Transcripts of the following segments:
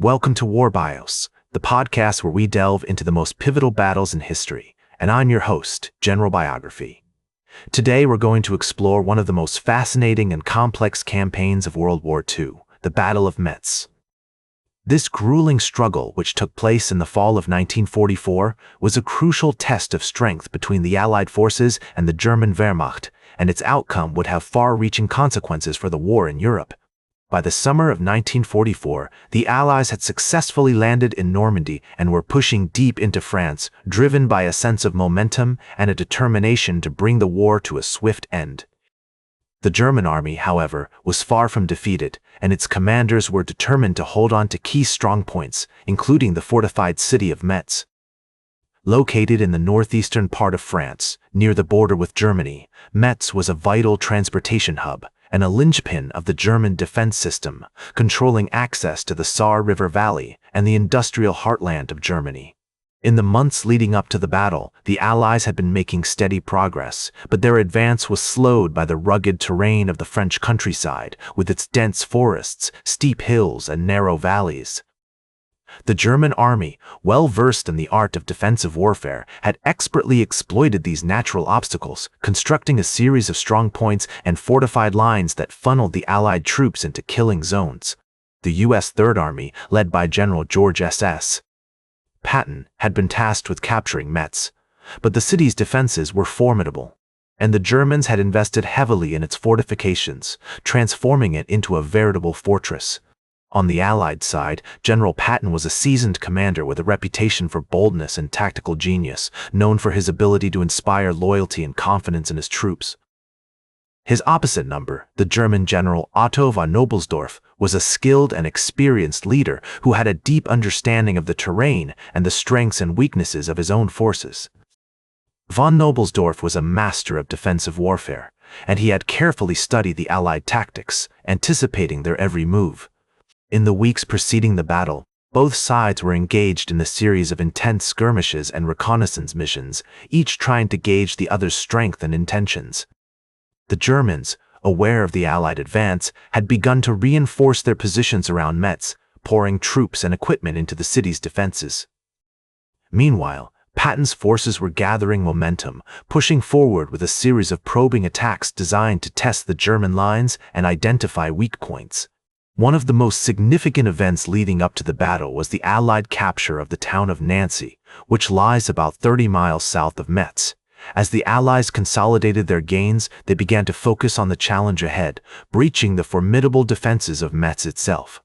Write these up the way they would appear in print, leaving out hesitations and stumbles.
Welcome to War Bios, the podcast where we delve into the most pivotal battles in history, and I'm your host, General Biography. Today we're going to explore one of the most fascinating and complex campaigns of World War II, the Battle of Metz. This grueling struggle, which took place in the fall of 1944, was a crucial test of strength between the Allied forces and the German Wehrmacht, and its outcome would have far-reaching consequences for the war in Europe. By the summer of 1944, the Allies had successfully landed in Normandy and were pushing deep into France, driven by a sense of momentum and a determination to bring the war to a swift end. The German army, however, was far from defeated, and its commanders were determined to hold on to key strongpoints, including the fortified city of Metz. Located in the northeastern part of France, near the border with Germany, Metz was a vital transportation hub and a linchpin of the German defense system, controlling access to the Saar River Valley and the industrial heartland of Germany. In the months leading up to the battle, the Allies had been making steady progress, but their advance was slowed by the rugged terrain of the French countryside, with its dense forests, steep hills, and narrow valleys. The German army, well versed in the art of defensive warfare, had expertly exploited these natural obstacles, constructing a series of strong points and fortified lines that funneled the Allied troops into killing zones. The U.S. Third Army, led by General George S.S. Patton, had been tasked with capturing Metz, but the city's defenses were formidable, and the Germans had invested heavily in its fortifications, transforming it into a veritable fortress. On the Allied side, General Patton was a seasoned commander with a reputation for boldness and tactical genius, known for his ability to inspire loyalty and confidence in his troops. His opposite number, the German General Otto von Knobelsdorff, was a skilled and experienced leader who had a deep understanding of the terrain and the strengths and weaknesses of his own forces. Von Knobelsdorff was a master of defensive warfare, and he had carefully studied the Allied tactics, anticipating their every move. In the weeks preceding the battle, both sides were engaged in a series of intense skirmishes and reconnaissance missions, each trying to gauge the other's strength and intentions. The Germans, aware of the Allied advance, had begun to reinforce their positions around Metz, pouring troops and equipment into the city's defenses. Meanwhile, Patton's forces were gathering momentum, pushing forward with a series of probing attacks designed to test the German lines and identify weak points. One of the most significant events leading up to the battle was the Allied capture of the town of Nancy, which lies about 30 miles south of Metz. As the Allies consolidated their gains, they began to focus on the challenge ahead, breaching the formidable defenses of Metz itself.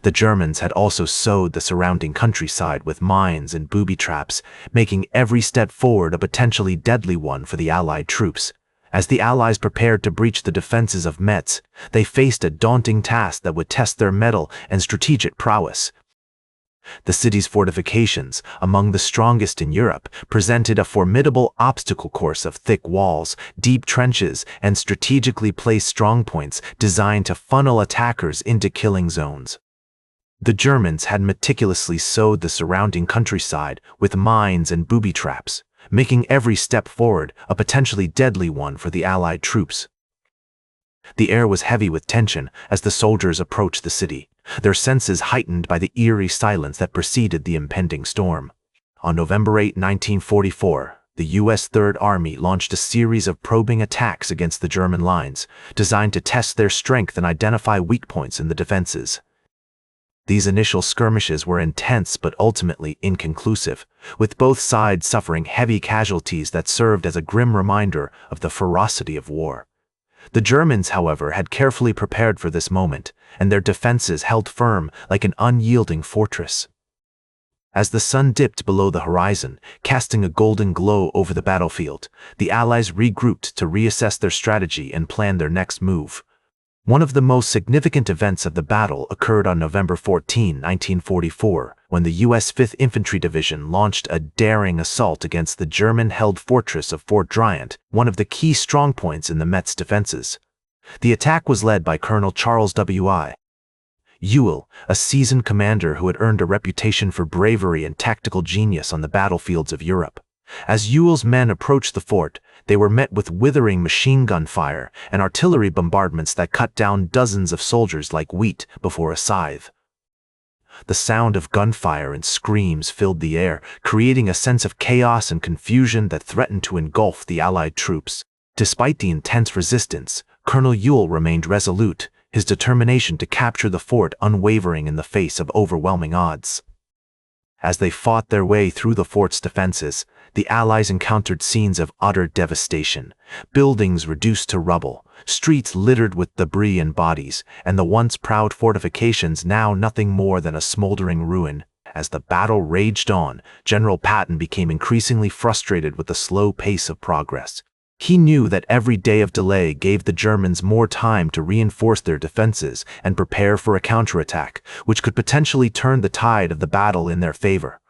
The Germans had also sowed the surrounding countryside with mines and booby traps, making every step forward a potentially deadly one for the Allied troops. As the Allies prepared to breach the defenses of Metz, they faced a daunting task that would test their mettle and strategic prowess. The city's fortifications, among the strongest in Europe, presented a formidable obstacle course of thick walls, deep trenches, and strategically placed strongpoints designed to funnel attackers into killing zones. The Germans had meticulously sowed the surrounding countryside with mines and booby traps, making every step forward a potentially deadly one for the Allied troops. The air was heavy with tension as the soldiers approached the city, their senses heightened by the eerie silence that preceded the impending storm. On November 8, 1944, the U.S. Third Army launched a series of probing attacks against the German lines, designed to test their strength and identify weak points in the defenses. These initial skirmishes were intense but ultimately inconclusive, with both sides suffering heavy casualties that served as a grim reminder of the ferocity of war. The Germans, however, had carefully prepared for this moment, and their defenses held firm like an unyielding fortress. As the sun dipped below the horizon, casting a golden glow over the battlefield, the Allies regrouped to reassess their strategy and plan their next move. One of the most significant events of the battle occurred on November 14, 1944, when the U.S. 5th Infantry Division launched a daring assault against the German-held fortress of Fort Driant, one of the key strongpoints in the Metz defenses. The attack was led by Colonel Charles W.I. Ewell, a seasoned commander who had earned a reputation for bravery and tactical genius on the battlefields of Europe. As Ewell's men approached the fort, they were met with withering machine gun fire and artillery bombardments that cut down dozens of soldiers like wheat before a scythe. The sound of gunfire and screams filled the air, creating a sense of chaos and confusion that threatened to engulf the Allied troops. Despite the intense resistance, Colonel Ewell remained resolute, his determination to capture the fort unwavering in the face of overwhelming odds. As they fought their way through the fort's defenses, the Allies encountered scenes of utter devastation. Buildings reduced to rubble, streets littered with debris and bodies, and the once proud fortifications now nothing more than a smoldering ruin. As the battle raged on, General Patton became increasingly frustrated with the slow pace of progress. He knew that every day of delay gave the Germans more time to reinforce their defenses and prepare for a counterattack, which could potentially turn the tide of the battle in their favor.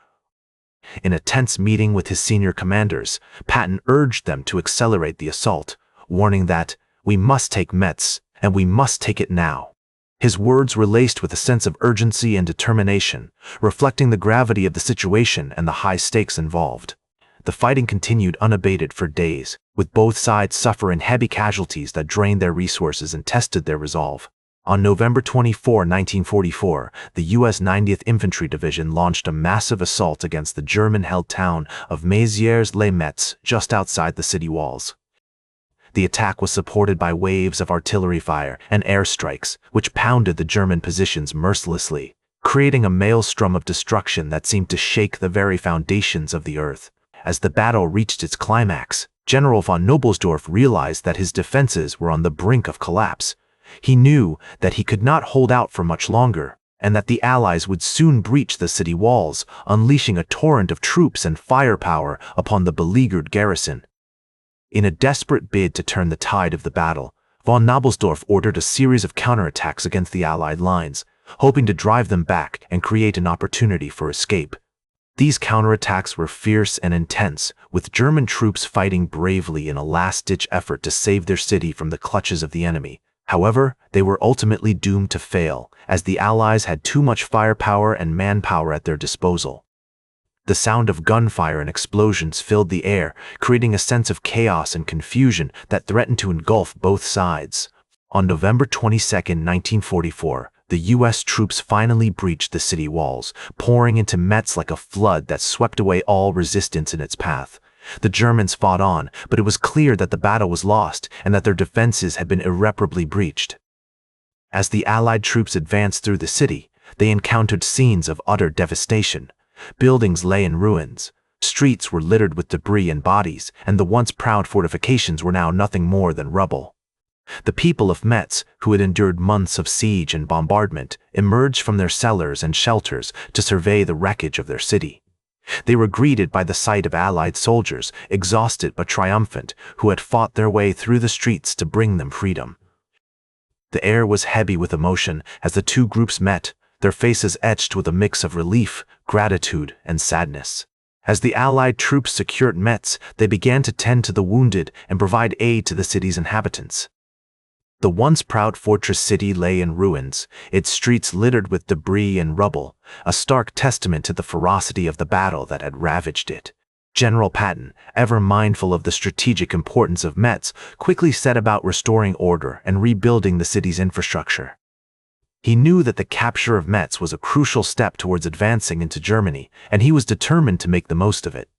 In a tense meeting with his senior commanders, Patton urged them to accelerate the assault, warning that, "We must take Metz, and we must take it now." His words were laced with a sense of urgency and determination, reflecting the gravity of the situation and the high stakes involved. The fighting continued unabated for days, with both sides suffering heavy casualties that drained their resources and tested their resolve. On November 24, 1944, the U.S. 90th Infantry Division launched a massive assault against the German-held town of Mézières-les-Metz, just outside the city walls. The attack was supported by waves of artillery fire and airstrikes, which pounded the German positions mercilessly, creating a maelstrom of destruction that seemed to shake the very foundations of the earth. As the battle reached its climax, General von Knobelsdorff realized that his defenses were on the brink of collapse. He knew that he could not hold out for much longer, and that the Allies would soon breach the city walls, unleashing a torrent of troops and firepower upon the beleaguered garrison. In a desperate bid to turn the tide of the battle, von Knobelsdorff ordered a series of counterattacks against the Allied lines, hoping to drive them back and create an opportunity for escape. These counterattacks were fierce and intense, with German troops fighting bravely in a last-ditch effort to save their city from the clutches of the enemy. However, they were ultimately doomed to fail, as the Allies had too much firepower and manpower at their disposal. The sound of gunfire and explosions filled the air, creating a sense of chaos and confusion that threatened to engulf both sides. On November 22, 1944, the U.S. troops finally breached the city walls, pouring into Metz like a flood that swept away all resistance in its path. The Germans fought on, but it was clear that the battle was lost and that their defenses had been irreparably breached. As the Allied troops advanced through the city, they encountered scenes of utter devastation. Buildings lay in ruins, streets were littered with debris and bodies, and the once proud fortifications were now nothing more than rubble. The people of Metz, who had endured months of siege and bombardment, emerged from their cellars and shelters to survey the wreckage of their city. They were greeted by the sight of Allied soldiers, exhausted but triumphant, who had fought their way through the streets to bring them freedom. The air was heavy with emotion as the two groups met, their faces etched with a mix of relief, gratitude, and sadness. As the Allied troops secured Metz, they began to tend to the wounded and provide aid to the city's inhabitants. The once proud fortress city lay in ruins, its streets littered with debris and rubble, a stark testament to the ferocity of the battle that had ravaged it. General Patton, ever mindful of the strategic importance of Metz, quickly set about restoring order and rebuilding the city's infrastructure. He knew that the capture of Metz was a crucial step towards advancing into Germany, and he was determined to make the most of it.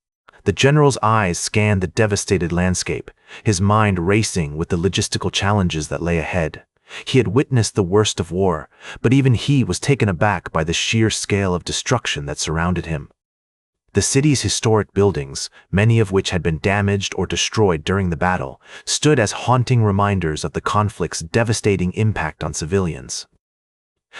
The general's eyes scanned the devastated landscape, his mind racing with the logistical challenges that lay ahead. He had witnessed the worst of war, but even he was taken aback by the sheer scale of destruction that surrounded him. The city's historic buildings, many of which had been damaged or destroyed during the battle, stood as haunting reminders of the conflict's devastating impact on civilians.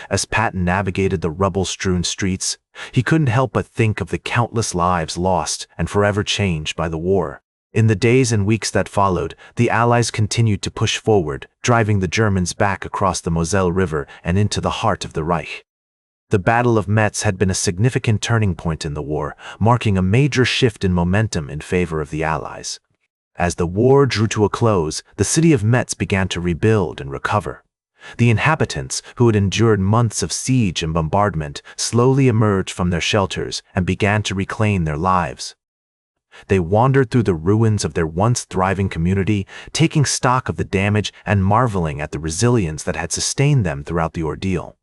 As Patton navigated the rubble-strewn streets, he couldn't help but think of the countless lives lost and forever changed by the war. In the days and weeks that followed, the Allies continued to push forward, driving the Germans back across the Moselle River and into the heart of the Reich. The Battle of Metz had been a significant turning point in the war, marking a major shift in momentum in favor of the Allies. As the war drew to a close, the city of Metz began to rebuild and recover. The inhabitants, who had endured months of siege and bombardment, slowly emerged from their shelters and began to reclaim their lives. They wandered through the ruins of their once thriving community, taking stock of the damage and marveling at the resilience that had sustained them throughout the ordeal.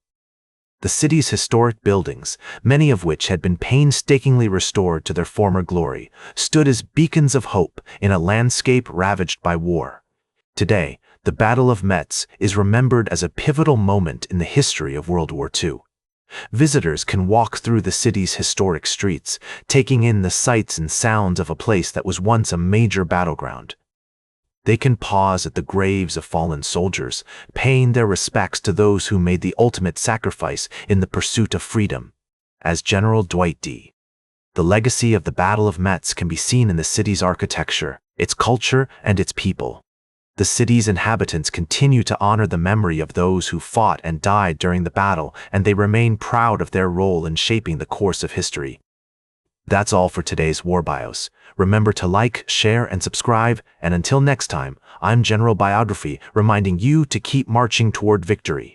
The city's historic buildings, many of which had been painstakingly restored to their former glory, stood as beacons of hope in a landscape ravaged by war. Today, the Battle of Metz is remembered as a pivotal moment in the history of World War II. Visitors can walk through the city's historic streets, taking in the sights and sounds of a place that was once a major battleground. They can pause at the graves of fallen soldiers, paying their respects to those who made the ultimate sacrifice in the pursuit of freedom. As General Dwight D. The legacy of the Battle of Metz can be seen in the city's architecture, its culture, and its people. The city's inhabitants continue to honor the memory of those who fought and died during the battle, and they remain proud of their role in shaping the course of history. That's all for today's War Bios. Remember to like, share, and subscribe, and until next time, I'm General Biography, reminding you to keep marching toward victory.